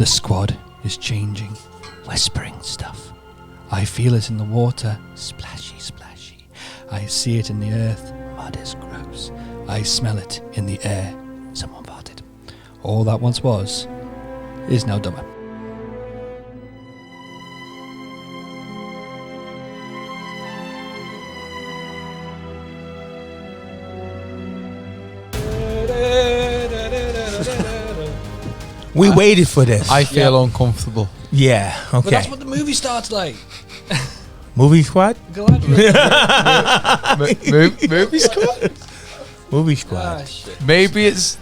The squad is changing, whispering stuff. I feel it in the water, splashy, splashy. I see it in the earth, mud is gross. I smell it in the air, someone farted. All that once was is now dumber. We waited for this. I feel uncomfortable. Yeah, okay. But that's what the movie starts like. Movie squad? Galadriel. Movie squad? Movie squad. Shit. Maybe it's...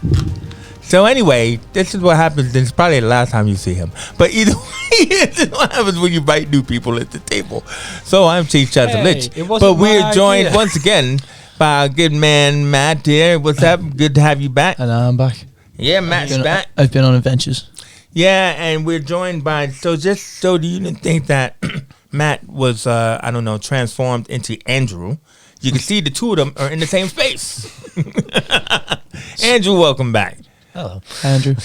So anyway, this is what happens. This is probably the last time you see him. But either way, this is what happens when you invite new people at the table. So I'm Chief Chancellor Lich. But we're joined once again by our good man, Matt here. What's up? Good to have you back. And I'm back. Yeah, Matt's back. I've been on adventures. Yeah, and we're joined by... So just so you didn't think that Matt was, transformed into Andrew, you can see the two of them are in the same space. Andrew, welcome back. Hello. Andrew.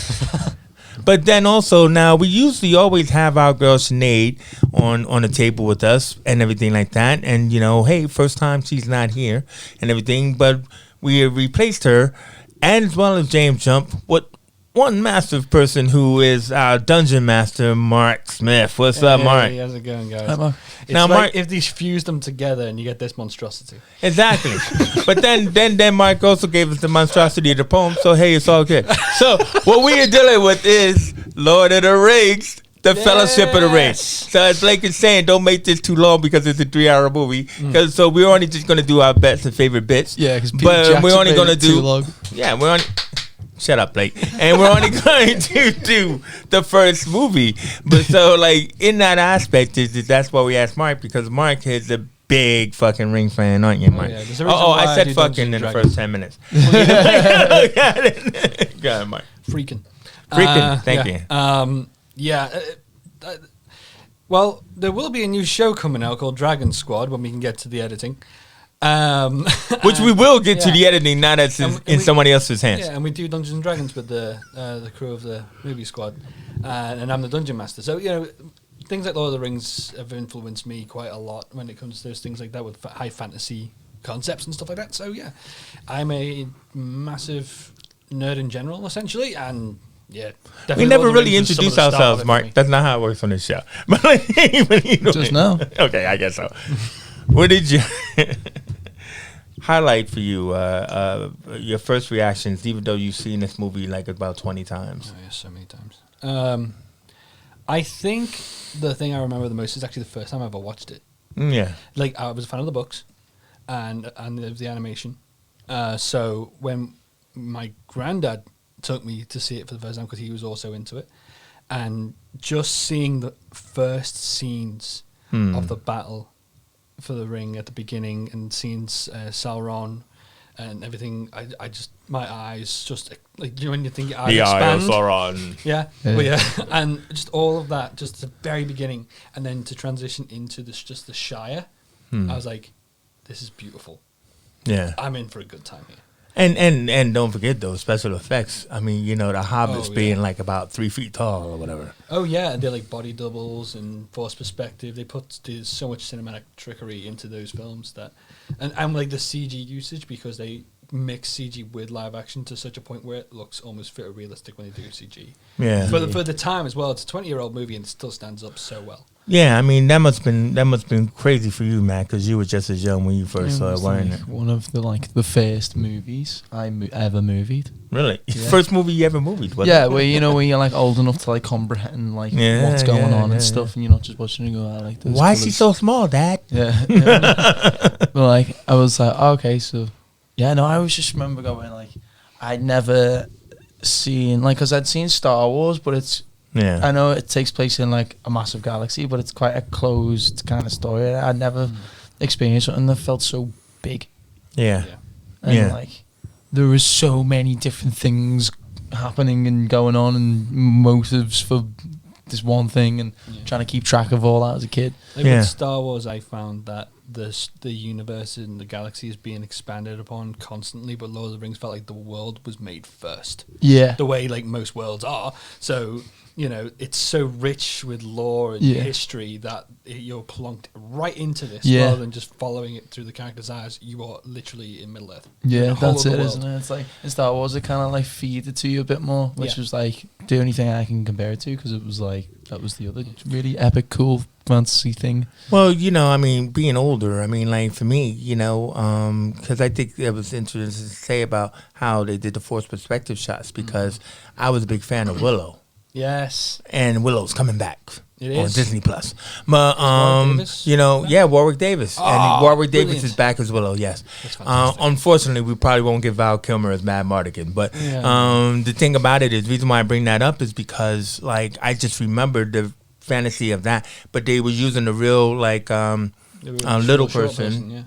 But then also now we usually always have our girl Sinead on the table with us and everything like that. And, hey, first time she's not here and everything. But we replaced her, and as well as James Jump, with one massive person who is our Dungeon Master, Marc Smith. What's up, Marc? Hey, how's it going, guys? Hi, Marc. It's now, like Marc, if these fuse them together and you get this monstrosity. Exactly. But then Marc also gave us the monstrosity of the poem, so hey, it's all good. So what we are dealing with is Lord of the Rings, the Fellowship of the Ring. So it's like it's saying, don't make this too long because it's a 3-hour movie. So we're only just going to do our best and favorite bits. Yeah, because we're only going to do... too long. Yeah, we're only... Shut up, Blake. And we're only going to do the first movie. But so, like, in that aspect, that's why we asked Marc, because Marc is a big fucking Ring fan, aren't you, Marc? Yeah, I said fucking in the first 10 minutes. Go ahead, Marc. Freaking. Thank you. Well, there will be a new show coming out called Dragon Squad when we can get to the editing. Which we will get to the editing, now that's in somebody else's hands. Yeah, and we do Dungeons and Dragons with the crew of the movie squad, and I'm the Dungeon Master. So things like Lord of the Rings have influenced me quite a lot when it comes to those things like that with high fantasy concepts and stuff like that. So yeah, I'm a massive nerd in general, essentially, and yeah. We never really introduce ourselves, Marc. That's not how it works on this show. Just now. Okay, I guess so. What did you highlight for you, your first reactions, even though you've seen this movie like about 20 times? Oh, yeah, so many times. I think the thing I remember the most is actually the first time I ever watched it. Yeah. Like, I was a fan of the books and the animation. So when my granddad took me to see it for the first time, because he was also into it, and just seeing the first scenes of the battle for the ring at the beginning and seeing Sauron and everything, I just, my eyes just, like, when you think your eyes expand. The eye of Sauron. Yeah. Well, yeah. And just all of that, just the very beginning, and then to transition into this, just the Shire, I was like, this is beautiful. Yeah. I'm in for a good time here. And don't forget those special effects. I mean, the hobbits being like about 3 feet tall or whatever. Oh yeah, and they're like body doubles and forced perspective. There's so much cinematic trickery into those films that, and like the CG usage, because they mix CG with live action to such a point where it looks almost photorealistic when they do CG. Yeah. For the time as well, it's a 20-year-old movie and it still stands up so well. Yeah, I mean that must been crazy for you, Matt, because you were just as young when you first saw it, weren't you? One of the first movies I ever movied. Really, Yeah. First movie you ever movied? Was Yeah, it? where when you're like old enough to like comprehend like what's going on and stuff, and you're not just watching and go, I like this. Why is she so small, Dad? Yeah. But like I was like, okay, so yeah, no, I always just remember going like, I'd never seen because I'd seen Star Wars, but it's. Yeah, I know it takes place in like a massive galaxy, but it's quite a closed kind of story. I'd never experienced something that felt so big. Yeah. And like there was so many different things happening and going on and motives for this one thing, and trying to keep track of all that as a kid. Like with Star Wars, I found that the universe and the galaxy is being expanded upon constantly, but Lord of the Rings felt like the world was made first. Yeah. The way like most worlds are. So it's so rich with lore and history that you're plunked right into this rather than just following it through the character's eyes. You are literally in Middle Earth. Yeah, that's it, isn't it? It's like in Star Wars, it kind of like feed it to you a bit more, which was like the only thing I can compare it to, because it was like that was the other really epic, cool fantasy thing. Well, being older, like for me, because I think it was interesting to say about how they did the forced perspective shots, because I was a big fan of Willow. Yes. And Willow's coming back on Disney Plus. But Warwick Davis. Oh, and Warwick brilliant. Davis is back as Willow, yes. That's fantastic. Unfortunately, we probably won't get Val Kilmer as Mad Mardigan. But the thing about it is, the reason why I bring that up is because I just remembered the fantasy of that. But they were using the real little person,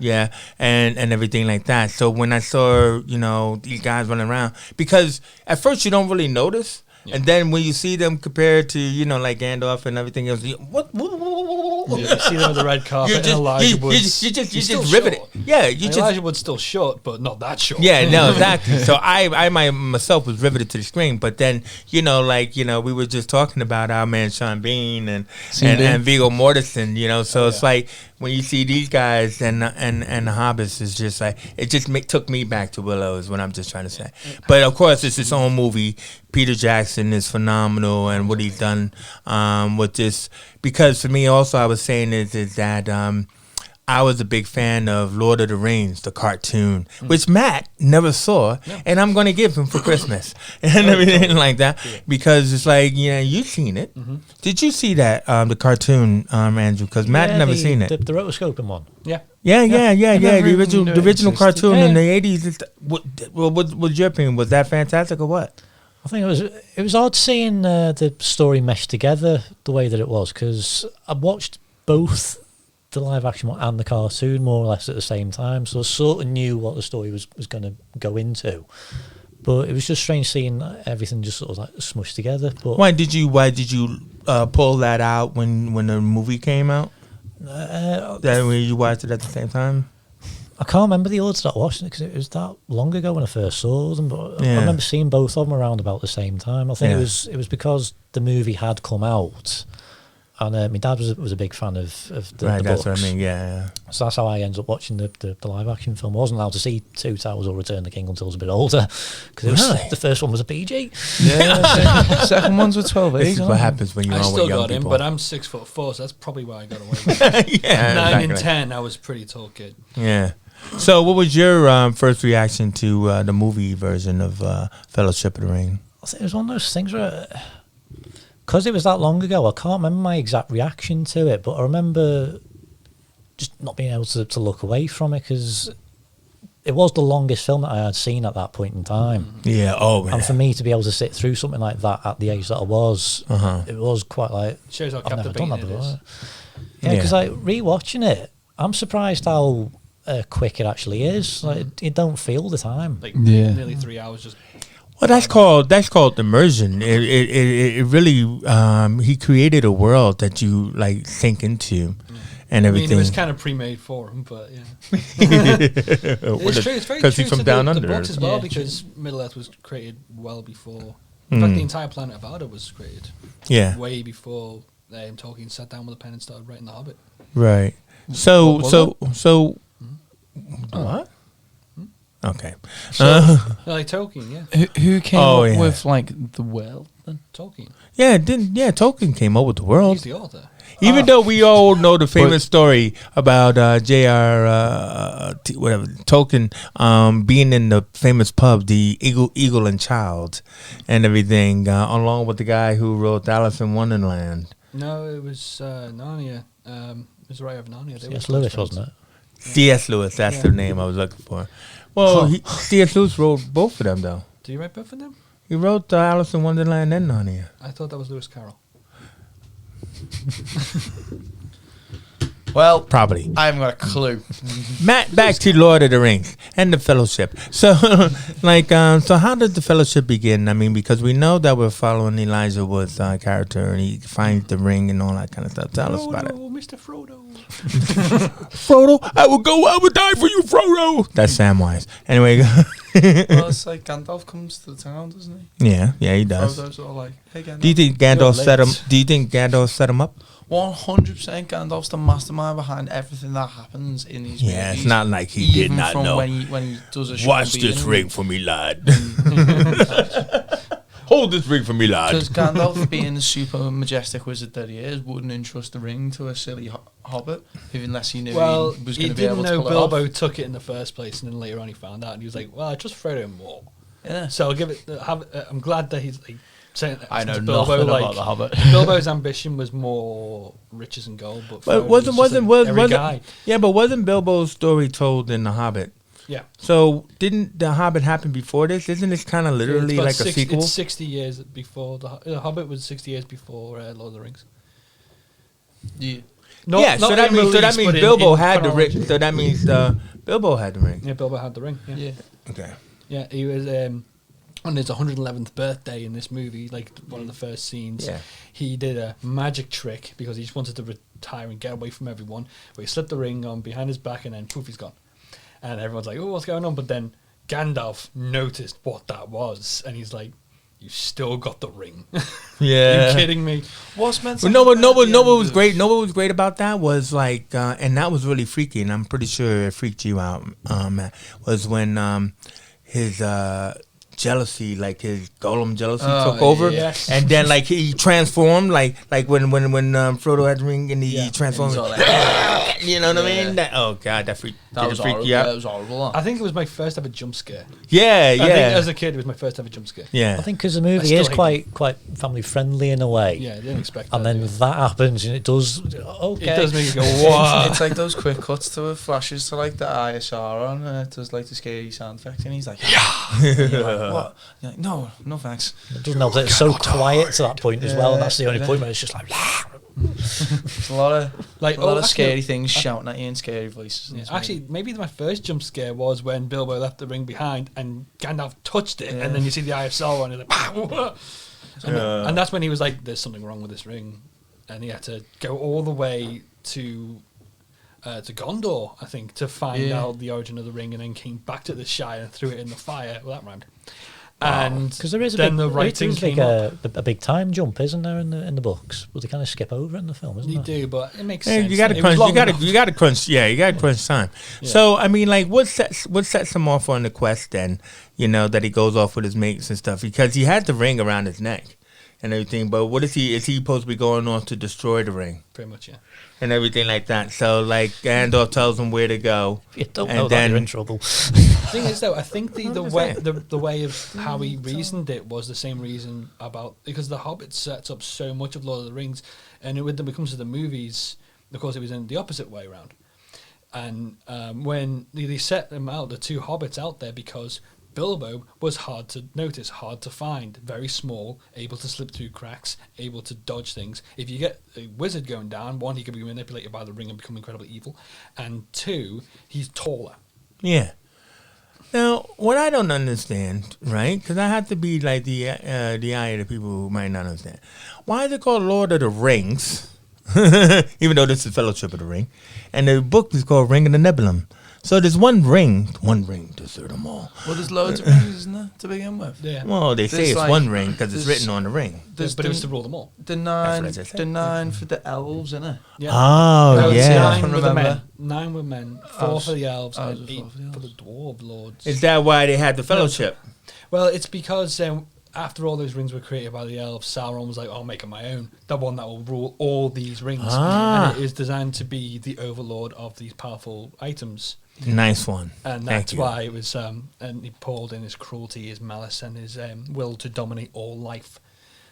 and everything like that. So when I saw, these guys running around, because at first you don't really notice. Yeah. And then when you see them compared to, like Gandalf and everything else, you see them with the red carpet and Elijah Wood's. You just riveted. Yeah, Elijah Wood's still short, but not that short. Yeah, no, exactly. So I myself was riveted to the screen, but then, we were just talking about our man Sean Bean and Viggo Mortensen, so it's like when you see these guys and the Hobbits, is just like, it just took me back to Willow is what I'm just trying to say. But of course, it's its own movie. Peter Jackson is phenomenal, and what he's done with this. Because for me, also, I was saying is that I was a big fan of Lord of the Rings, the cartoon, which Matt never saw, and I'm going to give him for Christmas and everything like that, because it's like, you've seen it. Mm-hmm. Did you see that, the cartoon, Andrew? Because Matt never seen it. The rotoscoping one. Yeah. Yeah. The original cartoon in the 80s. What was your opinion? Was that fantastic or what? I think it was odd seeing the story mesh together the way that it was, because I watched both the live action one and the cartoon more or less at the same time, so I sort of knew what the story was going to go into. But it was just strange seeing everything just sort of like smushed together. But why did you pull that out when the movie came out? That when you watched it at the same time? I can't remember the order that I watched it, because it was that long ago when I first saw them. But I remember seeing both of them around about the same time. I think it was because the movie had come out, and my dad was a big fan of the right, books. That's what I mean. Yeah. So that's how I ended up watching the live action film. I wasn't allowed to see Two Towers or Return of the King until I was a bit older, because the first one was a PG. Yeah, second ones were 12. This is what happens when you're on with young people. But I'm 6'4", so that's probably why I got away with it. 9 and 10, I was a pretty tall kid. Yeah. So, what was your first reaction to the movie version of Fellowship of the Ring? I think it was one of those things where, because it was that long ago, I can't remember my exact reaction to it, but I remember just not being able to look away from it, because it was the longest film that I had seen at that point in time. Yeah, man. And for me to be able to sit through something like that at the age that I was, it was quite like, shows how I've never done that captivating before. it is. Yeah, because rewatching it, I'm surprised how quick it actually is. Like, it don't feel the time. Like nearly 3 hours just. Well, that's called immersion. It really he created a world that you like sink into, and everything. I mean, it was kind of pre-made for him, but it's true. It's very true he's from to down the under books as well, Yeah, because Middle Earth was created well before. In fact, the entire planet about it was created. Yeah. Way before Tolkien sat down with a pen and started writing The Hobbit. Right. So. What? Okay. Like Tolkien, yeah. Who came up with like the world then? Tolkien. Tolkien came up with the world. He's the author. Even though we all know the famous story about J.R. Tolkien being in the famous pub, the Eagle and Child, and everything, along with the guy who wrote Alice in Wonderland. No, it was Narnia. It was the writer of Narnia. C.S. Lewis, wasn't it? C.S. Lewis, that's the name I was looking for. Well, C.S. Lewis wrote both of them, though. Did you write both of them? He wrote Alice in Wonderland and Narnia. I thought that was Lewis Carroll. Well, probably. I haven't got a clue. Matt, back to Lord of the Rings and the Fellowship. So, so how did the Fellowship begin? I mean, because we know that we're following Elijah Wood's character, and he finds the ring and all that kind of stuff. Tell us about it. Mr. Frodo. Frodo, I would die for you, Frodo. That's Samwise. Anyway. Well, it's like Gandalf comes to the town, doesn't he? Yeah, he does. Frodo's all like, hey Gandalf. Do you think Gandalf You're set him? late. Do you think Gandalf set him up? 100% Gandalf's the mastermind behind everything that happens in these movies. Yeah, it's not like he did Even not from know. when he does a Watch Sean this Bean ring for me, lad. Hold this ring for me, lad. Because Gandalf, being the super majestic wizard that he is, wouldn't entrust the ring to a silly hobbit, unless he knew Well, he was he going to be able didn't to know pull it off. Bilbo took it in the first place, and then later on he found out, and he was like, "Well, I trust Frodo more." Yeah. So I'll give it. I'm glad that he's like saying that. I know since nothing like, about the Hobbit. Bilbo's ambition was more riches and gold, but But Frodo was just every guy. but wasn't Bilbo's story told in The Hobbit? Yeah, So didn't The Hobbit happen before this? Isn't this kind of literally It's about like a sequel? It's 60 years before the Hobbit was 60 years before Lord of the Rings. Yeah. Not so in that means release, but Bilbo in had the ring. chronology. So that means Bilbo had the ring. Yeah, Bilbo had the ring. Yeah, Okay. yeah. He was on his 111th birthday in this movie, like one of the first scenes. Yeah. He did a magic trick because he just wanted to retire and get away from everyone. Where he slipped the ring on behind his back, and then poof, he's gone. And everyone's like, "Oh, what's going on?" But then Gandalf noticed what that was, and he's like, "You still got the ring? Yeah. You kidding me?" What's meant to Well, what was was great. No, what was great about that was like, and that was really freaky, and I'm pretty sure it freaked you out. Matt, was when his jealousy, like his golem jealousy, took over, yes. and then like he transformed, like when Frodo had the ring and he transformed. And he's all like, You know what I mean? Oh god, that freak. that did was it freak horrible. you out? That was horrible. I think it was my first ever jump scare. Yeah, I think yeah, as a kid, it was my first ever jump scare. yeah. I think because the I movie still is hate quite family friendly in a way. Yeah, I didn't expect And that. then yeah. that happens, and it does. Okay, It does make you go, "Wow!" It's like those quick cuts to it, flashes to like the eye of Sauron, and it does like the scary sound effect, and he's like, yeah. And you're like, what? You're like, no thanks. It doesn't help that it's so quiet to that point as well, and that's the only Yeah. point where it's just like. It's a lot of Like, a lot of actually- scary things shouting at you in scary voices. in Yeah, this actually, movie. maybe my first jump scare was when Bilbo left the ring behind and Gandalf touched it, and then you see the eye of Sauron, and, like, and that's when he was like, "There's something wrong with this ring," and he had to go all the way to Gondor, I think, to find out the origin of the ring, and then came back to the Shire and threw it in the fire. Well, that rhymed. And Because there is then the the writing like came up. a big time jump, isn't there, in the books? But they kind of skip over it in the film, isn't You there? do, but it makes Hey, sense. you got to It was crunch. long You got enough. to. You got to crunch. Yeah, you got to crunch time. Yeah. So I mean, like, what sets him off on the quest then? You know that he goes off with his mates and stuff because he had the ring around his neck and everything. But what is he? Is he supposed to be going off to destroy the ring Pretty much, yeah. and everything like that? So like Gandalf tells him where to go. If you don't And know that, then- you're in trouble. The thing is, though, I think the just way saying. the way of how he reasoned it was the same reason about because the Hobbit sets up so much of Lord of the Rings, and when it comes to the movies, of course, it was in the opposite way around. And when they set them out, the two hobbits out there, because Bilbo was hard to notice, hard to find, very small, able to slip through cracks, able to dodge things. If you get a wizard going down, one, he could be manipulated by the ring and become incredibly evil, and two, he's taller. Yeah. Now, what I don't understand, right? Because I have to be like the eye of the people who might not understand. Why is it called Lord of the Rings? Even though this is Fellowship of the Ring, and the book is called Ring of the Nebulum. So there's one ring to serve them all. Well, there's loads of rings, isn't there, to begin with? Yeah. Well, they say There's it's like- one ring because it's there's- written on the ring. There's But it was the, to rule them all. the nine, That's what I said. the nine for the elves, innit? Yeah. Oh, No, it's yeah. I nine can were the men. remember. 9 were men, 4 for the elves, I and was 8 4 for the for the elves. dwarf lords. Is that why they had the Fellowship? Well, it's because after all those rings were created by the elves, Sauron was like, "I'll make it my own. The one that will rule all these rings." Ah. And it is designed to be the overlord of these powerful items. Nice one. And Thank that's you. why it was, and he poured in his cruelty, his malice, and his will to dominate all life,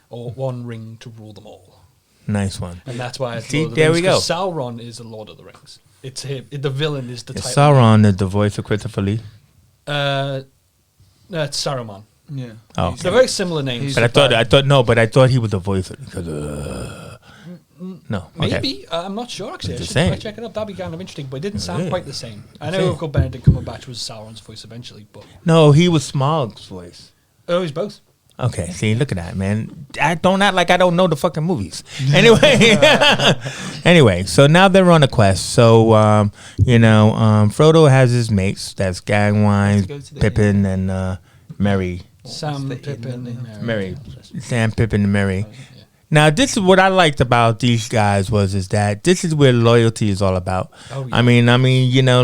or one ring to rule them all. Nice one. And that's why it's See, Lord of the there Rings, we go. 'cause Sauron is the Lord of the Rings. It's him. The villain is the Is title. Sauron is the voice of Christopher Lee? No, it's Saruman. Yeah. Oh, They're very similar names. But I thought he was the voice of because no. Okay. Maybe. I'm not sure, actually. I Just should saying. try check it up. That'd be kind of interesting, but it didn't sound Yeah. quite the same. I Saying. know Uncle Benedict Cumberbatch was Sauron's voice eventually, but... No, he was Smaug's voice. Oh, he's both. Okay, see, look at that, man. I don't act like I don't know the fucking movies. Anyway, anyway, so now they're on a quest. So, Frodo has his mates. That's Samwise, Pippin, and Merry. Sam, Pippin, and Merry. Sam, Pippin, and Merry. Now, this is what I liked about these guys is that this is where loyalty is all about. Oh, yeah. I mean,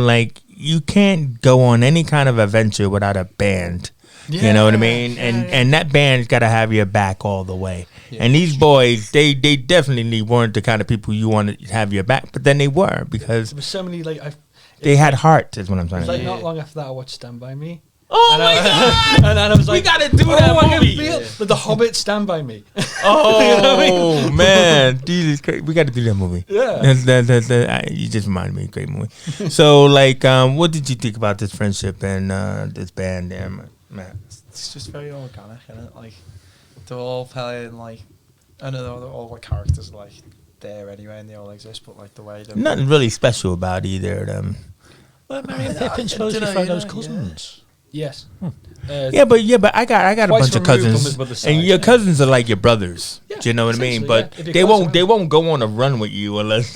like you can't go on any kind of adventure without a band. You know what I mean? And that band's got to have your back all the way. Yeah. And these boys, they definitely weren't the kind of people you want to have your back, but then they were because there was so many they had heart. Is what I'm saying. It was like not long after that I watched Stand By Me. Oh my god! And I was like, we gotta do that movie. The Hobbit, Stand By Me. Oh you know what I mean? Man, Jesus Christ, we got to do that movie. Yeah, you just reminded me, great movie. So, what did you think about this friendship and this band there, man? It's just very organic, isn't it? Like they're all playing I know they're all characters there anyway, and they all exist, but the way nothing really special about either of them. Well, Merry and Pippin supposed to be Frodo's cousins. Yes. But I got a bunch of cousins, and your cousins are like your brothers. Yeah, do you know what I mean? But yeah. they won't go on a run with you unless.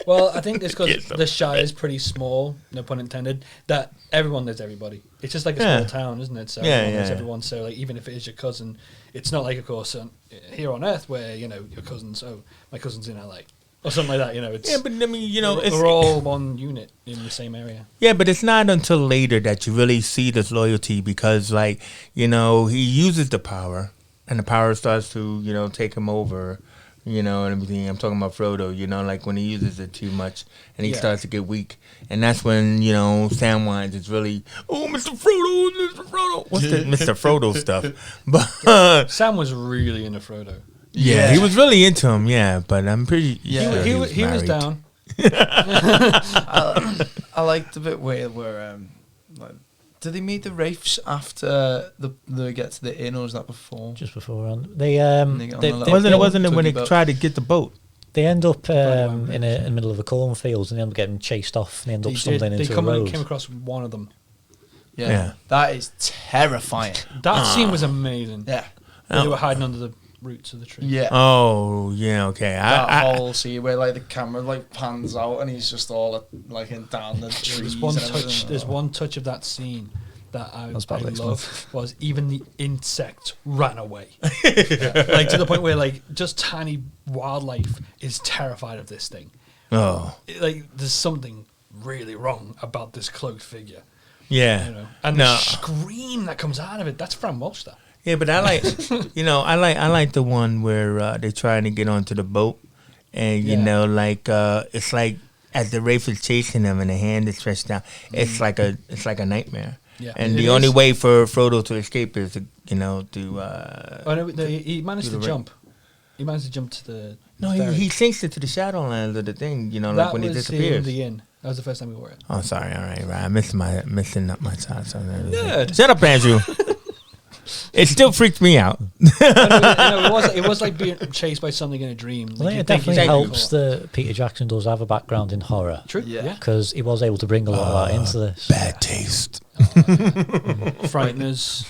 Well, I think it's because the Shire is pretty small, no pun intended, that everyone knows everybody. It's just like a small town, isn't it? So everyone knows everyone. So even if it is your cousin, it's not like, of course, here on Earth where your cousins. Oh, my cousin's in LA. Or something like that, It's, but I mean, we're all one unit in the same area. Yeah, but it's not until later that you really see this loyalty because, he uses the power, and the power starts to, take him over, and everything. I'm talking about Frodo, when he uses it too much and he starts to get weak. And that's when, Samwise is really, oh, Mr. Frodo. What's the Mr. Frodo stuff? But Sam was really into Frodo. Yeah, he was really into him. Yeah, but I'm pretty. Yeah, sure he was down. I liked the bit where did they meet the Wraiths after they get to the inn, or was that before? Just before on. They wasn't it when they tried to get the boat? They end up in the middle of a cornfield and they end up getting chased off and they end up stumbling into a road. They came across one of them. Yeah. That is terrifying. That scene was amazing. Yeah. They were hiding under the roots of the tree. Yeah. Oh, yeah, okay. That whole scene where the camera pans out and he's just all in down the trees. There's one touch of that scene that I love was even the insects ran away. To the point where just tiny wildlife is terrified of this thing. Oh. There's something really wrong about this cloaked figure. Yeah. And the scream that comes out of it, that's Fran Walsh stuff. Yeah, but I like, I like the one where they're trying to get onto the boat, and it's like as the Wraith is chasing them and the hand is stretched out, it's like a nightmare. Yeah, and the only way for Frodo to escape is to he managed to jump. He managed to jump to the. No, he sinks it to the Shadowlands of the thing. That when he was disappears. in the inn. That was the first time we wore it. Oh, sorry. All right. I'm missing up my thoughts on that. Nerd. Shut up, Andrew. It still freaked me out. It was like being chased by something in a dream. I think it definitely helps that Peter Jackson does have a background in horror. True. Yeah. Because he was able to bring a lot of that into this. Bad taste. Frighteners.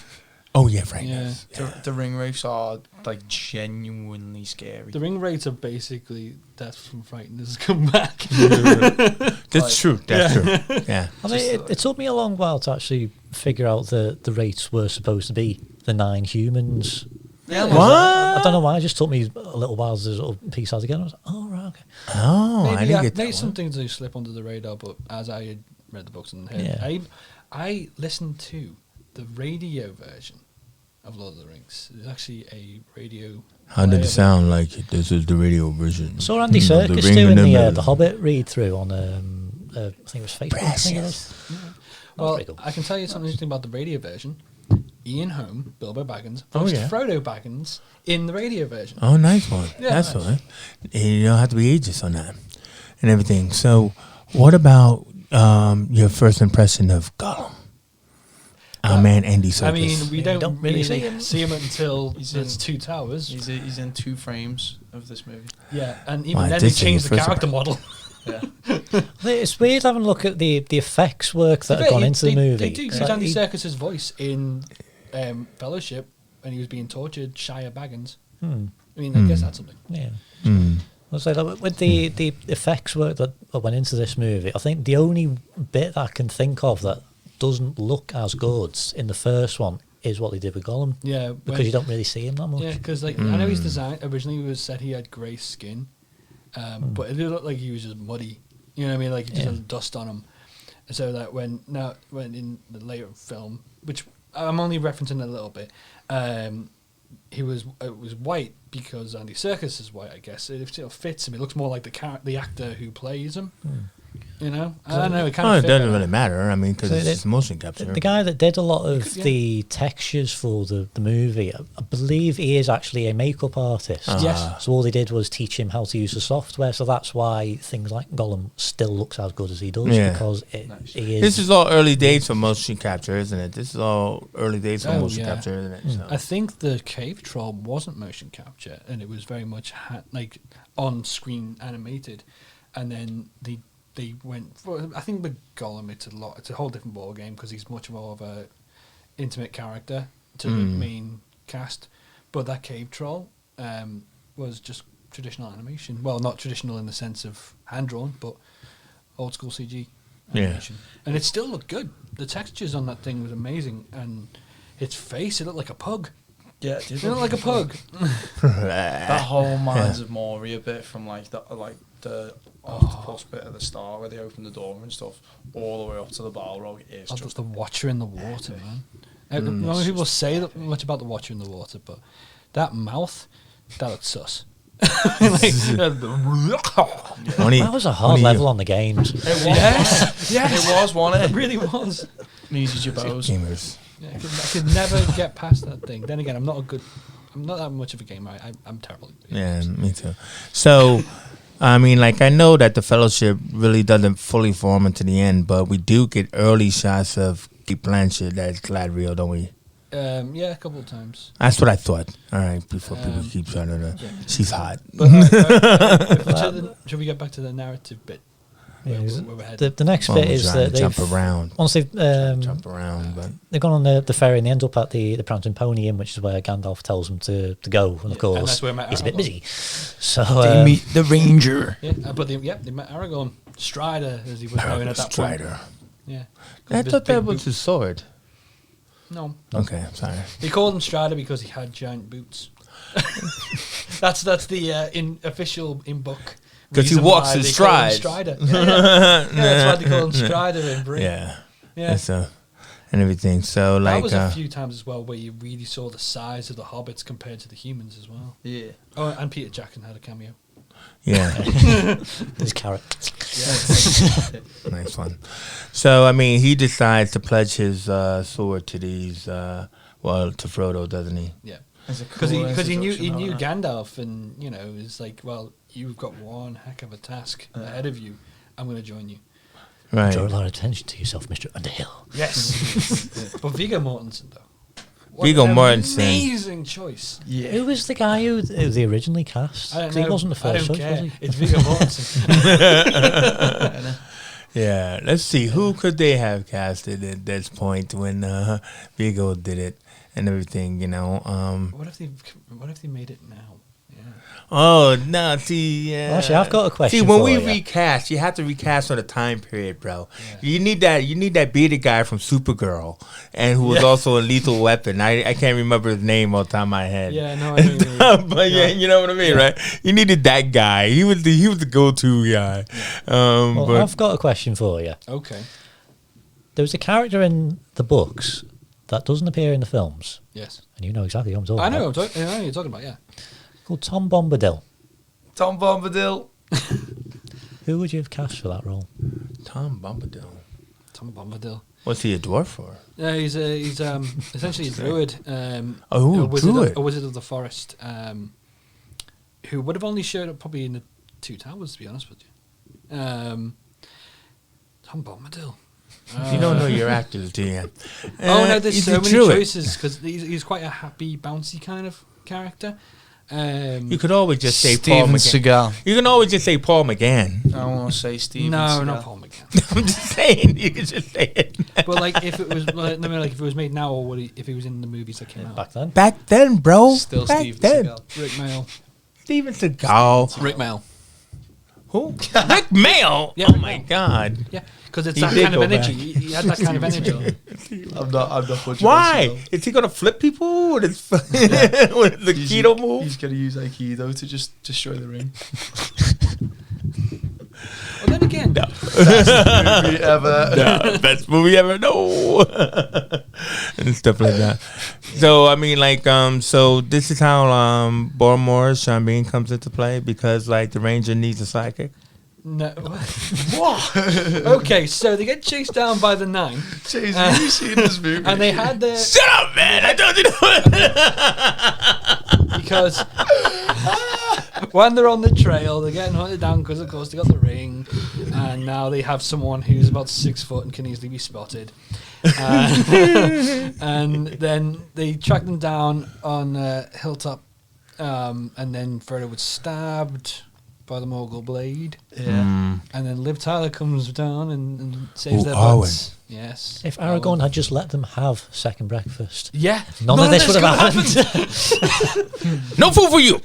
Oh yeah, Frighteners. Yeah. The ring wraiths are genuinely scary. The ring wraiths are basically death from Frighteners come back. That's true. That's true. Yeah. I mean, it took me a long while to actually figure out that the wraiths were supposed to be the 9 humans. Yeah, what? I don't know why. It just took me a little while to sort of piece out together. I was like, oh right, okay. Oh, I didn't get that. Maybe some things do slip under the radar, but as I had read the books and heard, I listened to the radio version of Lord of the Rings. It's actually a radio. How did it sound like? This is the radio version. Saw Andy Serkis doing the Hobbit read through on I think it was Facebook. Well, cool. I can tell you something interesting about the radio version. Ian Holm, Bilbo Baggins, voiced Frodo Baggins in the radio version. Oh, nice one. Yeah, that's all right. You don't have to be ageist on that and everything. So, what about your first impression of Gollum? Our man Andy Serkis. I mean, we don't really see him until there's 2 towers. He's in 2 frames of this movie. Yeah, and even then they changed the character model. Yeah. It's weird having a look at the effects work that have gone into the movie. They do use Andy Serkis' voice in Fellowship when he was being tortured, Shire Baggins. Hmm. I mean, I guess that's something. Yeah. Mm. I was like, with the effects work that went into this movie, I think the only bit that I can think of that doesn't look as good in the first one is what they did with Gollum. Yeah, Because you don't really see him that much. Yeah, because like I know his design originally was said he had grey skin, but it looked like he was just muddy. You know what I mean? Like he just had dust on him. And so that when in the later film, which I'm only referencing a little bit, it was white because Andy Serkis is white. I guess it still fits him. It looks more like the actor who plays him. You know, I don't know. It kind of it doesn't really matter. I mean, because So it's motion capture. The guy that did a lot of the textures for the movie, I believe he is actually a makeup artist. Yes. So all they did was teach him how to use the software. So that's why things like Gollum still looks as good as he does, because he is. This is all early days for motion capture, isn't it? This is all early days for motion capture, isn't it? So. I think the cave troll wasn't motion capture, and it was very much like on-screen animated, and then they went for, I think with Gollum it's a whole different ball game because he's much more of a intimate character to the main cast, but that cave troll was just traditional animation. Well, not traditional in the sense of hand drawn, but old school CG animation. And it still looked good. The textures on that thing was amazing, and its face, it looked like a pug. Yeah, it did It looked like a pug. That whole Minds of Moria bit from the octopus bit at the start where they open the door and stuff, all the way up to the Balrog is just the Watcher in the water, man. Not many people say that much about the Watcher in the water, but that mouth, that looks sus. That was a hard level on the games. It was. It was, wasn't It it? really was. Needed your bows. Gamers. Yeah, I could never get past that thing. Then again, I'm not that much of a gamer. I'm terrible. Yeah, me too. So, I mean, like, I know that the Fellowship really doesn't fully form into the end, but we do get early shots of Kate Blanchett as Galadriel, don't we? Yeah, a couple of times. That's what I thought. All right, before people keep trying to... She's hot. But should we get back to the narrative bit? Where we're headed? The next bit is that jump around. Once they've Jump around, but... they've gone on the ferry and they end up at the Prancing Pony Inn, which is where Gandalf tells them to go, and of course that's where he's a bit Aragorn. busy. So They meet the Ranger. Yeah, but they met Aragorn, Strider, as he was known at that Strider. point. Yeah. I thought that was his sword. No. Okay, sorry. They called him Strider because he had giant boots. that's the official in book. 'Cause he reason walks why in they call him strides. Strider. Yeah, that's why they call him Strider in Britain. Yeah. Yeah. So, and everything. So, like... That was a few times as well where you really saw the size of the hobbits compared to the humans as well. Yeah. Oh, and Peter Jackson had a cameo. Yeah. his carrot. Nice one. So, I mean, he decides to pledge his sword to these... to Frodo, doesn't he? Yeah. Because Because he knew Gandalf, and it's like, well, you've got one heck of a task ahead of you. I'm going to join you. Right. Draw a lot of attention to yourself, Mr. Underhill. Yes. But Viggo Mortensen, though. What Viggo an Mortensen. Amazing choice. Yeah. Who was the guy who they originally cast? I don't 'Cause know. he wasn't the I first don't choice, care. was he? It's Viggo Mortensen. Yeah. Let's see. Who could they have casted at this point when Viggo did it and everything, What if they made it now? Yeah. Oh, no. See, yeah. Well, actually, I've got a question See, when for we you. recast, you have to recast on a time period, bro. Yeah. You need that bearded guy from Supergirl, and who was also a Lethal Weapon. I can't remember his name off the top of my head. Yeah, no, I know what you mean. But yeah, you know what I mean, right? You needed that guy. He was the go-to guy. Well, But I've got a question for you. Okay. There was a character in the books that doesn't appear in the films, Yes. and you know exactly who I'm talking I know. about. I know what you're talking about. Yeah. Called Tom Bombadil. Tom Bombadil. Who would you have cast for that role? Tom Bombadil. Tom Bombadil. What's he a dwarf for? He's essentially a druid. Oh, druid. A wizard of the forest. Who would have only showed up probably in the Two Towers, to be honest with you. Tom Bombadil. You don't know your actors, do you? Oh no, there's he's so a many druid. choices because he's quite a happy, bouncy kind of character. You could always just say Paul Steven McGann. Seagal. You can always just say Paul McGann. I want to say Steven No, Seagal. not Paul McGann. I'm just saying. You could just say it. But like, if it was like if it was made now, or if he was in the movies that came out. Back then. Back then, bro. Still Back Steven then. Seagal. Rick Mail. Steven Seagal. Rick Mail. Who? Rick Mail. Yeah, Oh Rick my Mail. God. Yeah, because it's He that did kind of go energy. back. He had that kind of energy. I'm not budging Why? Is he gonna flip people with his with the keto move? He's going to use Aikido to just destroy the ring. Well, then again, Best movie ever. Yeah, best movie ever. No, and stuff like that. So I mean, like, so this is how Boromir Sean Bean comes into play because like the ranger needs a sidekick. no. What? Okay, so they get chased down by the 9, Jeez, have you seen this movie? and they had their Shut up, man! I told you to. because when they're on the trail, they're getting hunted down because, of course, they got the ring, and now they have someone who's about 6 foot and can easily be spotted. And then they track them down on a hilltop, and then Frodo was stabbed by the Morgul blade, Yeah. and then Liv Tyler comes down and saves Ooh, their Arwen. butts. Yes. If Aragorn had just let them have second breakfast, Yeah. none of this would have happened. No food for you.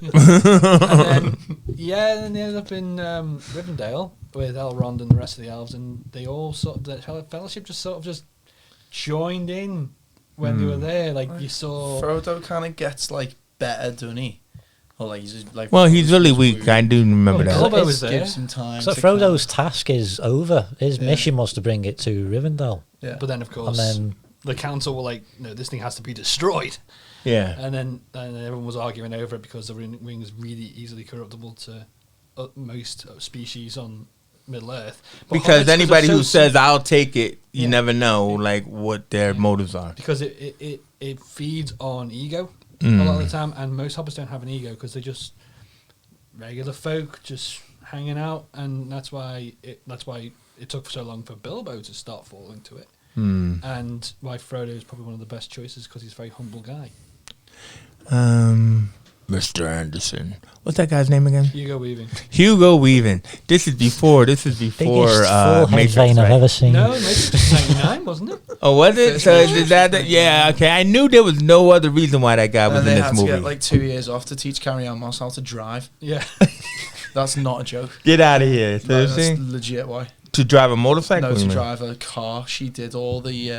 And then they ended up in Rivendell with Elrond and the rest of the elves, and they all sort of, the fellowship just sort of just joined in when they were there. Like you saw, Frodo kind of gets like better, doesn't he? Or like he's just, like. Well, he's really weak. I do remember Oh, that. Bilbo It's- was there. Gives him time. So to Frodo's task is over. His Yeah. mission was to bring it to Rivendell. Yeah. but then of course And then the council were like, "No, this thing has to be destroyed." Yeah. And then everyone was arguing over it because the ring is really easily corruptible to most species on Middle Earth. But Because hobbits, anybody they're who so says I'll take it, you Yeah. never know like what their motives are. because it feeds on ego a Mm. lot of the time, and most hobbits don't have an ego because they're just regular folk just hanging out, and that's why it took so long for Bilbo to start falling to it, and why Frodo is probably one of the best choices because he's a very humble guy. Mr. Anderson. What's that guy's name again? Hugo Weaving. Hugo Weaving. This is before biggest Matrix, full-head vein I've right? ever seen. No, Matrix was 99, wasn't it? Oh, was it? So is that? Yeah. Okay. I knew there was no other reason why that guy was And in they this had movie. to get like 2 years off to teach Carrie-Anne Moss how to drive. Yeah. That's not a joke. Get out of here. No, Seriously? that's legit why. To drive a motorcycle? No, you to mean? drive a car. She did all the.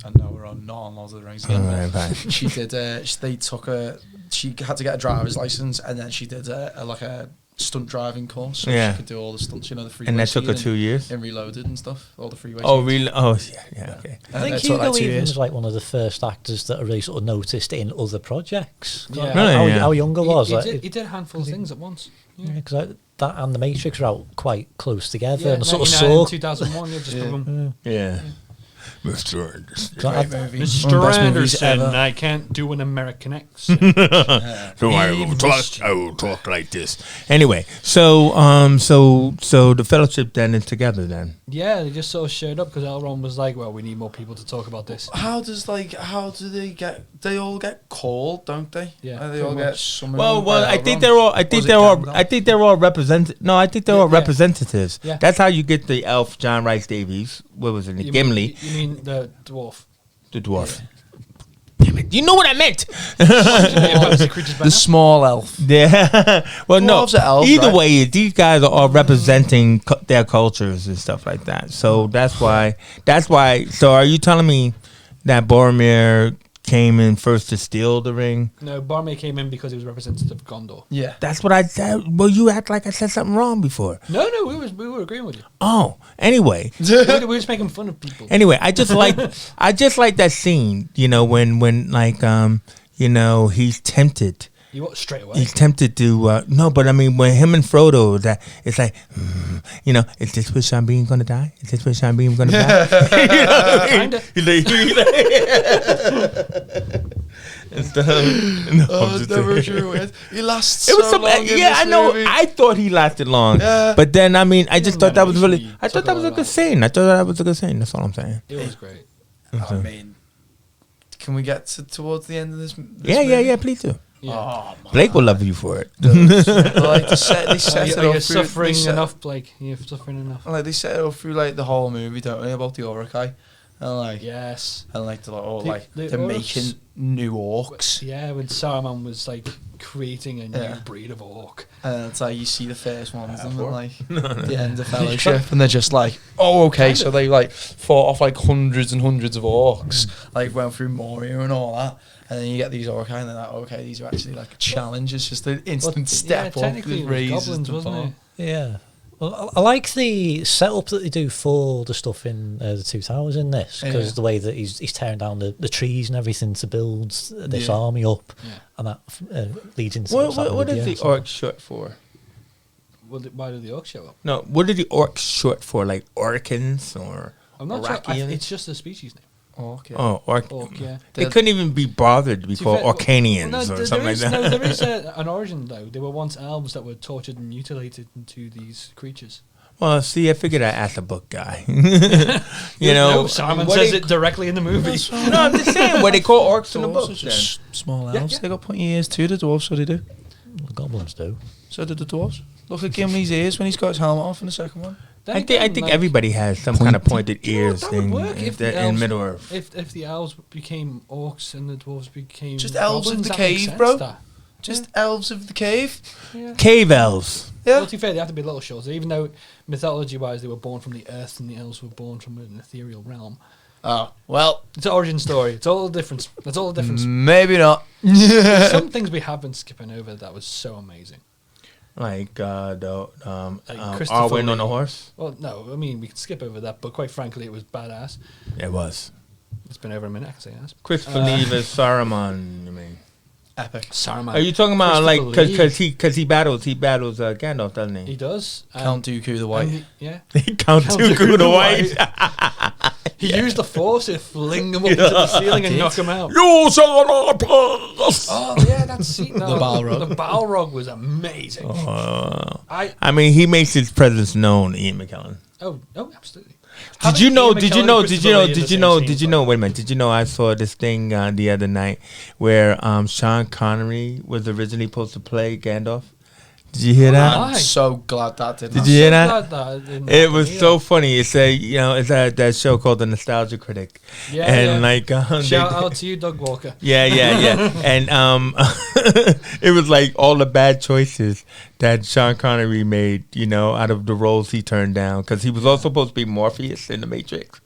I know we're not on Lord of the Rings again. Alright, but fine. she did. They took her. She had to get a driver's license, and then she did a stunt driving course. So Yeah. she could do all the stunts. You know, the freeway. And that took her speed 2 years? And Reloaded and stuff. All the freeway. Oh, scenes. really? Oh, yeah. Okay. I think It took, Hugo like, 2 Weaving years. was like one of the first actors that I really sort of noticed in other projects. Yeah. Really? How, Yeah. how young I was. He did a handful of things at once. Yeah. Because that and The Matrix were out quite close together, Yeah, and I sort of 99 saw. and 2001. Yeah, just Yeah. boom. Yeah. Mr. Anderson. So I- Great movie. Mr. One of the best movies Anderson, ever. I can't do an American accent. So I He will must- talk. I will talk like this. Anyway, so the fellowship then is together then. Yeah, they just sort of showed up because Elrond was like, "Well, we need more people to talk about this." How do they get? They all get called, don't they? Yeah, And they all pretty get much. summoned. Well, by I think Elrond? they're all. I Or think is it they're all. Gandalf? I think they're all represent. No, I think they're all Yeah. representatives. Yeah. That's how you get the elf John Rice Davies. What was it? You Gimli, Mean, you mean the dwarf? the dwarf. Damn it! You know what I meant. The small elf. Yeah. Well, no. Dwarves are elves, Either right? way, these guys are all representing their cultures and stuff like that. So that's why. That's why. So are you telling me that Boromir came in first to steal the ring? No, Boromir came in because he was representative of Gondor. Yeah. That's what I said. Well, you act like I said something wrong before. No, we were agreeing with you. Oh, anyway. we were just making fun of people. Anyway, I just like that scene, when like he's tempted. You what? Straight away. He's tempted to no, but I mean when him and Frodo, that it's like, is this where Sean Bean gonna die? Is this where Sean Bean gonna die? You know what I mean? Kinda. He's like and stuff. No, Oh, I'm it's just never saying. true. He lasts It was so some, long in yeah, this I know. movie. I thought he lasted long, Yeah. but then I mean, I just thought that was really. animation, I thought talk that was a about good that. scene. I thought that was a good scene. That's all I'm saying. It was great. I mean, can we get towards the end of this? Yeah, movie? yeah, yeah. Please do. Yeah. Oh, man. Blake will love you for it. Like, they set it Are you up through, suffering enough, Blake? You're suffering enough. Like they set it up through like the whole movie, don't they, about the Urukai, and like Yes. and like they're like, oh, The- like the they're orcs- making new orcs, Yeah, when Saruman was like creating a new Yeah. breed of orc. and it's like you see the first ones and then four. like the end of Fellowship, and they're just like, oh, okay, so they like fought off like hundreds and hundreds of orcs, like went through Moria and all that. And then you get these Orcai, and they're like, okay, these are actually like a challenge. It's just an instant step up. Technically, It it was raises goblins, the wasn't bar. it? Yeah. Well, I like the setup that they do for the stuff in the Two Towers in this, because Yeah. the way that he's tearing down the trees and everything to build this Yeah. army up, Yeah. and that leads into What, what's happening what with is the so- orc short for? Why did the orcs show up? No, what are the orcs short for? Like Orcans or I'm not sure. Orakians? It's just a species name. Okay. Oh, orc. Orc, yeah. They couldn't even be bothered to be To be called fair- Orcanians Well, no, or there something like is- that. No, there is an origin though. There were once elves that were tortured and mutilated into these creatures. Well, see, I figured I'd ask a book guy. you know, Saruman what says they- it directly in the movie. No, I'm just saying what they call orcs in the Dwarves book. are just small Yeah, elves. yeah. They got pointy ears too. The dwarves, so they do. The goblins do. So did the dwarves. Look at Gimli's ears when he's got his helmet off in the second one. Then I think again, like, everybody has some kind of pointed you know what, ears that would in, work if the in elves- Middle Earth. If the elves became orcs and the dwarves became Just elves of goblins, the that makes cave, sense, bro. that. Just elves of the cave. Yeah. Cave elves. Yeah. Well, to be fair, they have to be a little shorter. Even though mythology-wise they were born from the earth and the elves were born from an ethereal realm. Oh well, It's an origin story. It's all the difference. That's all the difference. maybe not. There's some things we have been skipping over that was so amazing. Like Christopher Arwen on Lee. a horse. Well, no, I mean we can skip over that, but quite frankly, it was badass. It was. It's been over a minute. I can say ass. Christopher Lee as Saruman. You mean? Epic. Saruman. Are you talking about like Christopher Lee. because he battles Gandalf, doesn't He he? does. Count Dooku the White. and yeah. Count Dooku the White. He used the force to fling him up into the ceiling and knock him out. You shall not pass. Oh yeah, that's scene. No, The Balrog. The Balrog was amazing. I mean, he makes his presence known, Ian McKellen. Oh, absolutely. Did you know? Having Did you Ian know? McKellen and Did you know? Christopher Lee in Did the you same know? scene Did is you know? like- Wait a minute. Did you know? I saw this thing the other night where Sean Connery was originally supposed to play Gandalf. Did you hear that? Why? I'm so glad that didn't. Did happen. you hear that? Glad that didn't It happen was either. so funny. It's it's that show called The Nostalgia Critic, Yeah, and yeah. like Shout out to you, Doug Walker. yeah, and it was like all the bad choices that Sean Connery made, out of the roles he turned down, because he was also supposed to be Morpheus in The Matrix.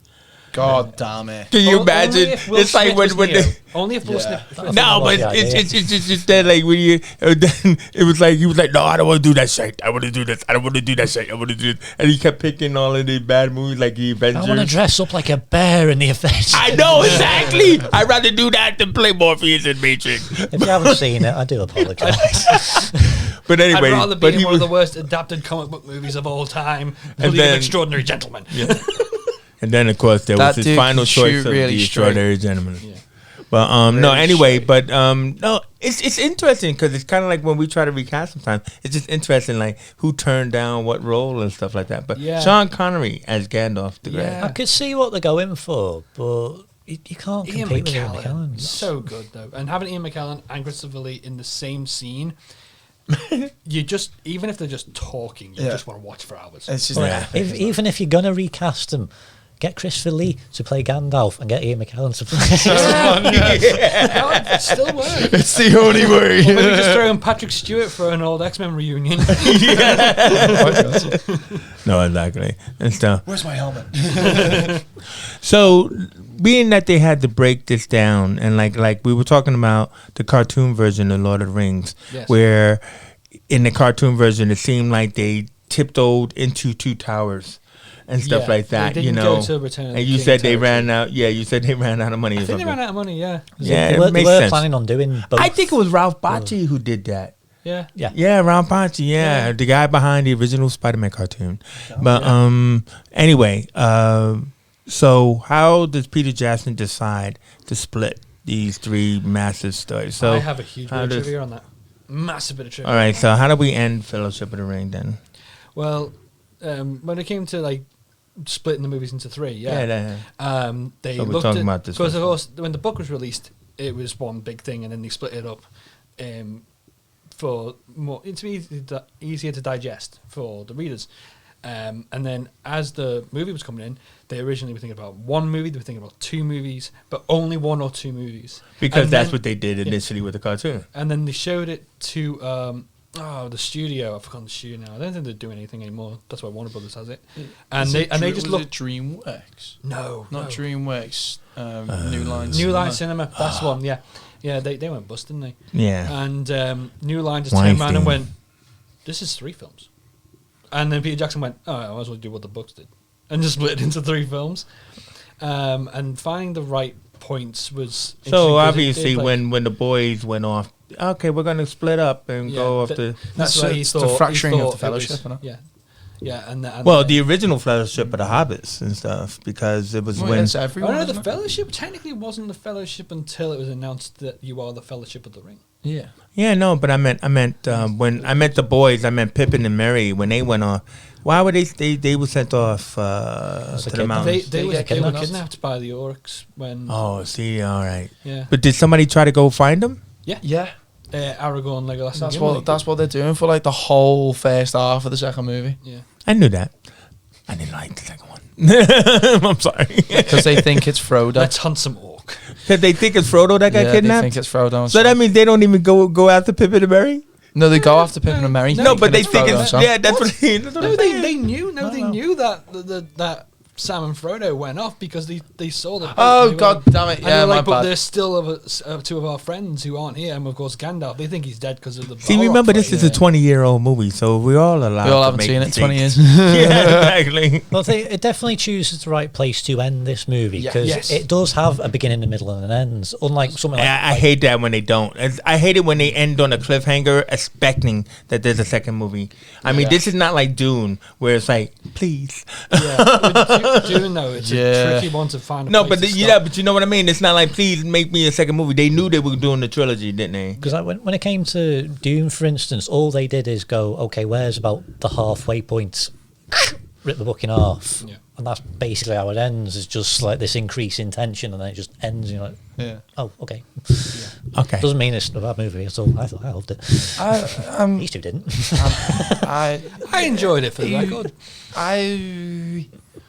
God damn it. Can you Only imagine? if Will It's like Smith when was when Neo. they. Only if Will Yeah. Smith. No, but Yeah, it's just that like when you then it was like he was like, no, I don't want to do that shit. I want to do this. I don't want to do that shit. I want to do this. And he kept picking all of the bad movies like the Avengers. I want to dress up like a bear in the Avengers. I know exactly. I'd rather do that than play Morpheus in Matrix. If you haven't seen it, I do apologise. But I'd anyway, rather be but in he one of was, the worst adapted comic book movies of all time. And Believe then- Extraordinary Gentleman. and then of course there was That his dude final can choice shoot of really the straight. Extraordinary Gentleman. Yeah. But no, Really anyway, straight. but no, it's interesting because it's kind of like when we try to recast sometimes. It's just interesting, like who turned down what role and stuff like that. But Yeah. Sean Connery as Gandalf the Grey. Yeah. I could see what they're going for, but you can't Ian compete with Ian McKellen, McKellen. so good though, and having Ian McKellen and Christopher Lee in the same scene, you just even if they're just talking, you Yeah. just want to watch for hours. It's just Yeah. epic. Even if you're gonna recast them, get Christopher Lee to play Gandalf and get Ian McKellen to play. It still works. It's the only way. Or maybe just throw in Patrick Stewart for an old X-Men reunion. No, exactly and stuff. Where's my helmet? So, being that they had to break this down, and like we were talking about the cartoon version of Lord of the Rings, Yes. where in the cartoon version it seemed like they tiptoed into two towers and stuff Yeah, like they that. didn't go to Return of and the you King said they territory. ran out. Yeah, you said they ran out of money. I or think they something. ran out of money. Yeah, Yeah, they it were, makes they were sense. planning on doing both. I think it was Ralph Bakshi who did that. yeah. Yeah. Yeah, Ralph Bakshi. Yeah, the guy behind the original Spider-Man cartoon. But anyway, so how does Peter Jackson decide to split these three massive stories? So I have a huge bit how of does- trivia on that. Massive bit of trivia. All right, so how do we end Fellowship of the Ring then? Well, when it came to like splitting the movies into three, they So we're looked talking at, about this because one. of course when the book was released, it was one big thing, and then they split it up. for more. It's easier to digest for the readers. And then as the movie was coming in, they originally were thinking about one movie, they were thinking about 2 movies, but only 1 or 2 movies. Because And that's then- what they did initially with the cartoon. And then they showed it to the studio. I've forgotten the studio now. I don't think they're doing anything anymore. That's why Warner Brothers has it. And they just look. DreamWorks, No, not no. DreamWorks. New Line. New Line Cinema. That's one. Yeah, yeah. They went bust, didn't they? Yeah. And New Line just turned around and Weinstein. went, "This is 3 films." And then Peter Jackson went, "Oh, I might as well do what the books did," and just split it into 3 films. And finding the right points was interesting 'cause So it obviously, did, like- when the boys went off, okay, we're going to split up and Yeah, go off but the. that's It's why the- he it's the thought. fracturing he of thought the it Fellowship, was- isn't it? Yeah, yeah, and Well, the original Fellowship of the Hobbits and stuff, because it was Well, when. it's Oh everyone. no, the isn't it? Fellowship technically wasn't the Fellowship until it was announced that you are the Fellowship of the Ring. Yeah. Yeah, no, but I meant when I meant the boys, I meant Pippin and Merry when they went off. Why were they were sent off a to the kid. mountains? They were kidnapped. kidnapped by the orcs when. Oh, see, all right. Yeah. But did somebody try to go find them? Yeah. Aragorn, Legolas, and That's Gimli. what they're doing for like the whole first half of the second movie. Yeah. I knew that. I didn't like the second one. I'm sorry. Because they think it's Frodo. Let's hunt some orc. Because they think it's Frodo that got They kidnapped. think it's Frodo. And So that means they don't even go after Pippin and Merry. no, they go after Pippin and Merry. No, but they it's think Frodo and it's Sam. yeah. That's what that's what No, I'm saying. they knew. No, they knew that that Sam and Frodo went off because they saw the. Oh, they were- God damn it. And Yeah, they're my like, but bad. there's still 2 of our friends who aren't here, and of course Gandalf. They think he's dead because of the. See, Balrog remember this fight. is a 20-year-old movie, so we're all allowed. We all to haven't make seen it in 20 mistakes. years. Yeah, exactly. Well, it definitely chooses the right place to end this movie Yeah. because Yes. it does have a beginning, a middle, and an end. Unlike something like, I hate that when they don't. I hate it when they end on a cliffhanger, expecting that there's a second movie. I mean, Yeah. this is not like Dune, where it's like, please. Yeah, with Dune though, it's Yeah. a tricky one to find. No, but but you know what I mean. It's not like, please make me a second movie. They knew they were doing the trilogy, didn't they? because when it came to Dune, for instance, all they did is go, okay, where's about the halfway point? Rip the book in half. Yeah. And that's basically how it ends. It's just like this increase in tension, and then it just ends. And you're like, Yeah. oh, okay. Okay. Doesn't mean it's a bad movie at all. I thought I loved it. These two didn't. I enjoyed it for the record.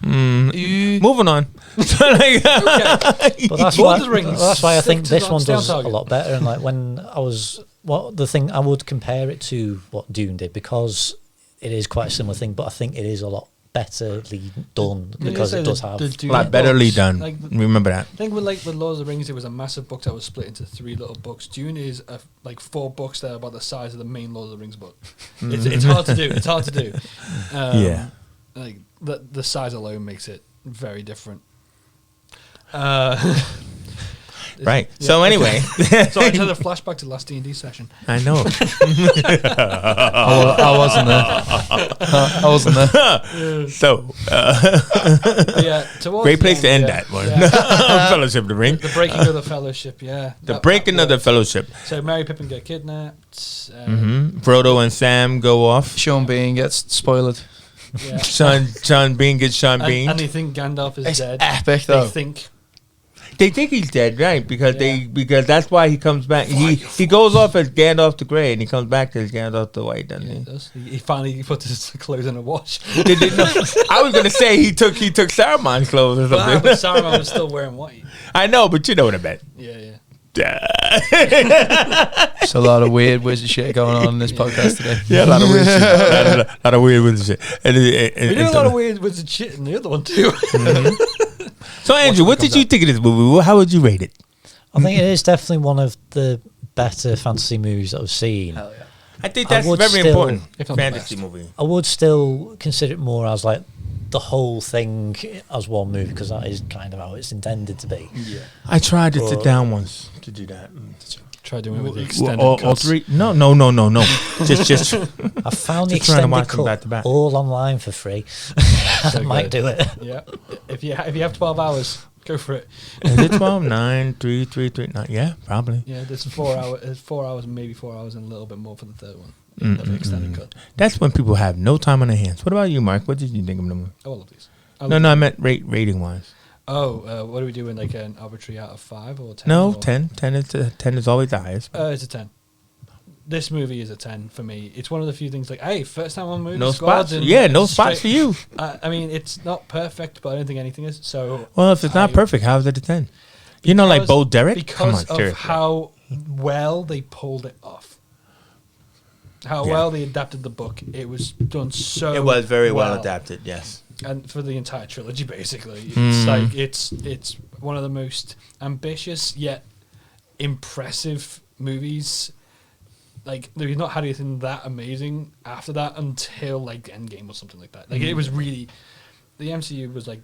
Moving on. So, like, But that's Lord why, of the Rings. that's why I Stick think to this that, one stay on does a target. lot better. And like when I was, the thing I would compare it to what Dune did because it is quite a similar thing, but I think it is a lot betterly done because it does have. a lot betterly done. Like, Remember that. I think with Lord of the Rings, it was a massive book that was split into 3 little books. Dune is 4 books that are about the size of the main Lord of the Rings book. It's hard to do. It's hard to do. Yeah. Like the size alone makes it very different. Right. Yeah, So okay. anyway, So I had a flashback to last D&D session. I know. I wasn't there. I wasn't there. So Yeah, towards great the place to end yeah. that one. Yeah. Fellowship of the Ring. The breaking of the Fellowship, yeah. The That- breaking that of the worked. Fellowship. So Merry Pippin get kidnapped. Frodo and Sam go off. Sean Bean gets spoiled. Yeah. Sean Bean gets Sean Bean. And they think Gandalf is It's dead. epic They though. think. They think he's dead, right? Because Yeah. because that's why he comes back. He goes off as Gandalf the Grey, and he comes back as Gandalf the White, doesn't Yeah, he? he does. He finally put his clothes in a wash. No, I was gonna say he took Saruman's clothes or But something. Saruman was still wearing white. I know, but you know what I meant. Yeah, yeah. There's a lot of weird wizard shit going on in this podcast today. Yeah, a lot of weird shit. A lot of weird shit. We did a lot of weird wizard shit in the other one too. So Andrew, what did you think of this movie? How would you rate it? I think it is definitely one of the better fantasy movies that I've seen. Hell yeah. I think I that's would very still- important. If not the Fantasy best. movie. I would still consider it more as like the whole thing as one movie because that is kind of how it's intended to be. Yeah. I tried to sit down once to do that. Try doing it with the Well, extended all cuts. 3? No. just I found the Just trying to extended watch them cut back to back. all online for free. I might do it. Yeah. If you have 12 hours, go for it. Is it 12, 9, 3, 3, 3, 9? Yeah, probably. Yeah, there's 4 hours. There's 4 hours, maybe 4 hours, and a little bit more for the third one. The extended cut. That's when people have no time on their hands. What about you, Mark? What did you think of the movie? Oh, all of these. No, I meant rating wise. Oh, what are we doing? Like an arbitrary out of 5 or 10? No, or? 10. 10 is always the highest. It's a 10. this movie is a 10 for me. It's one of the few things like, hey, first time on movie No squads. spots. Yeah, no spots for you. I mean, it's not perfect, but I don't think anything is. So, Well, if it's not perfect, how is it a 10? You know, like Bo Derek? Come on, because of seriously. how well they pulled it off. How well they adapted the book. It was done so It was very well adapted, yes. And for the entire trilogy, basically. It's like, it's one of the most ambitious yet impressive movies. Like, they've not had anything that amazing after that until, like, Endgame or something like that. Like, it was really... The MCU was, like,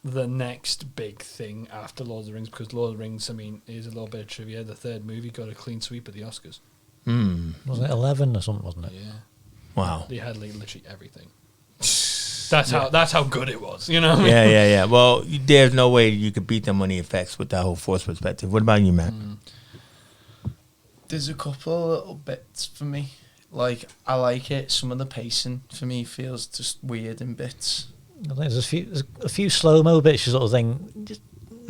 the next big thing after Lord of the Rings, because Lord of the Rings, I mean, is a little bit of trivia. The third movie got a clean sweep at the Oscars. Wasn't it 11 or something, wasn't it? Yeah. Wow. They had, like, literally everything. That's how good it was, you know? Yeah. Well, there's no way you could beat them on the effects with that whole Force perspective. What about you, Matt? There's a couple of little bits for me. Like, I like it. Some of the pacing for me feels just weird in bits. I think there's a few slow-mo bits, you sort of thing. Just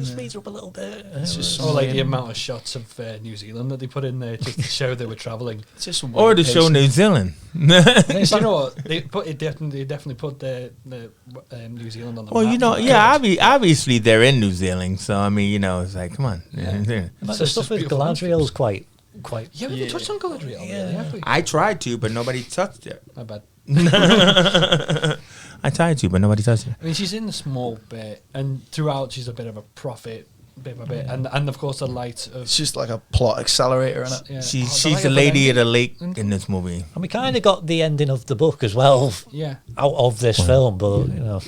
speeds up a little bit. It's just Or like the amount of shots of New Zealand that they put in there just to show they were travelling. It's just some Or weird to show pacing. New Zealand. You know what? They definitely put the New Zealand on the Well, map. you know, yeah, obviously they're in New Zealand, so I mean, you know, it's like, come on. Yeah. Like So the it's stuff just with beautiful Galadriel's quite. Yeah, we haven't touched on Galadriel. Really, have we? I tried to, but nobody touched it. My bad. I tried to, but nobody touched it. I mean, she's in a small bit, and throughout she's a bit of a prophet, bit by bit, and of course the light of. It's just like a plot accelerator in it. Yeah. She's light the of lady an of the lake ending. in this movie. And we kind of got the ending of the book as well Yeah, out of this film, but, you know.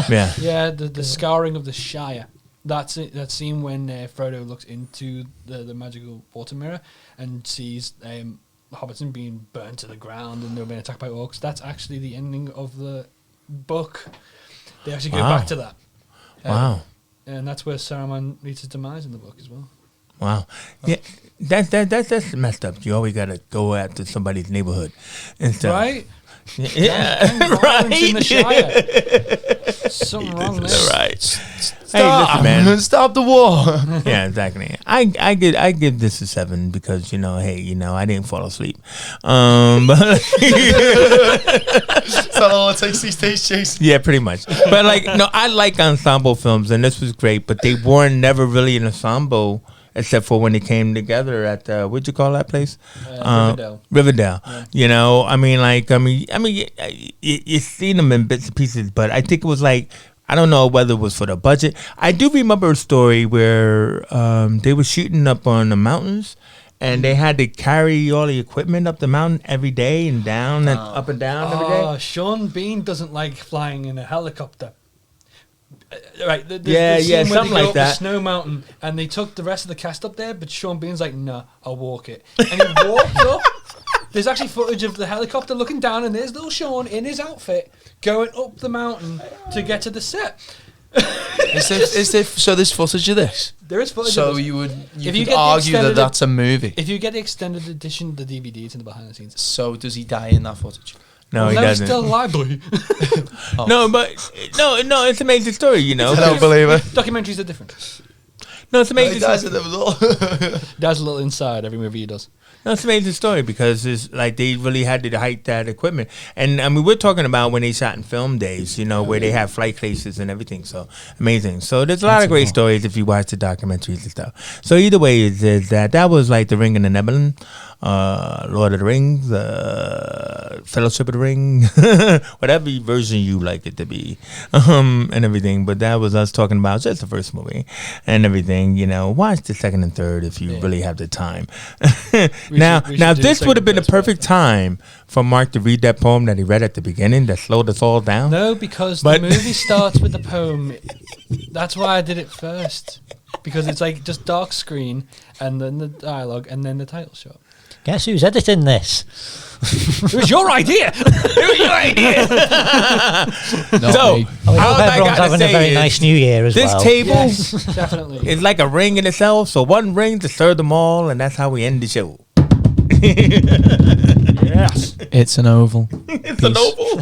Yeah. yeah. The scouring of the Shire. That's it. That scene when Frodo looks into the magical water mirror and sees Hobbiton being burned to the ground and they're being attacked by orcs. That's actually the ending of the book. They actually go Wow. back to that. Wow. And that's where Saruman meets his demise in the book as well. Wow. Yeah. That's messed up. You always gotta go after somebody's neighborhood and stuff. Right? Yeah. Violence in the Right. Shire. Something wrong there. Right. Hey, listen, man. Stop the war. Yeah, exactly. I give this a 7 because I didn't fall asleep. But Is that all it takes these days, Jason? yeah, pretty much. But I like ensemble films, and this was great. But they weren't never really an ensemble except for when they came together at what'd you call that place? Riverdale. Riverdale. Yeah. You know, I mean, you've seen them in bits and pieces, but I think it was like. I don't know whether it was for the budget. I do remember a story where they were shooting up on the mountains, and they had to carry all the equipment up the mountain every day and down and up and down every day. Oh, Sean Bean doesn't like flying in a helicopter. Right, the Yeah, scene yeah, where something they go like up that. The snow mountain, and they took the rest of the cast up there, but Sean Bean's like, "No, I'll walk it." And he walked up. There's actually footage of the helicopter looking down, and there's little Sean in his outfit going up the mountain to get to the set. So there's footage of this? There is footage. So of this. you If could you get the argue that extended- that's a movie. If you get the extended edition, the DVD, it's in the behind the scenes. So does he die in that footage? No, he He's doesn't. still alive, boy. No, but no, it's an amazing story. You know, I don't believe it. Documentaries are different. no, it's an He amazing. dies in them as well. There's a little inside every movie he does. No, it's an amazing story because it's like they really had to hike that equipment. And I mean, we're talking about when they shot in film days, you know, where they have flight cases and everything. So amazing. So there's a lot of great stories if you watch the documentaries and stuff. So either way, is that was like The Ring and the Nebulon, Lord of the Rings, Fellowship of the Ring, whatever version you like it to be, and everything. But that was us talking about just the first movie and everything. You know, watch the second and third if you really have the time. We Now should do this the would have been the second perfect time for Mark to read that poem that he read at the beginning that slowed us all down. No, because But- the movie starts with the poem. That's why I did it first. Because it's like just dark screen and then the dialogue and then the title shot. Guess who's editing this? It was your idea. It was your idea. Not So, me. I all hope I everyone's gotta having a say very is nice New Year as this well. table Yes, definitely. is like a ring in itself. So one ring to serve them all, and that's how we end the show. Yes. It's an oval. It's an oval.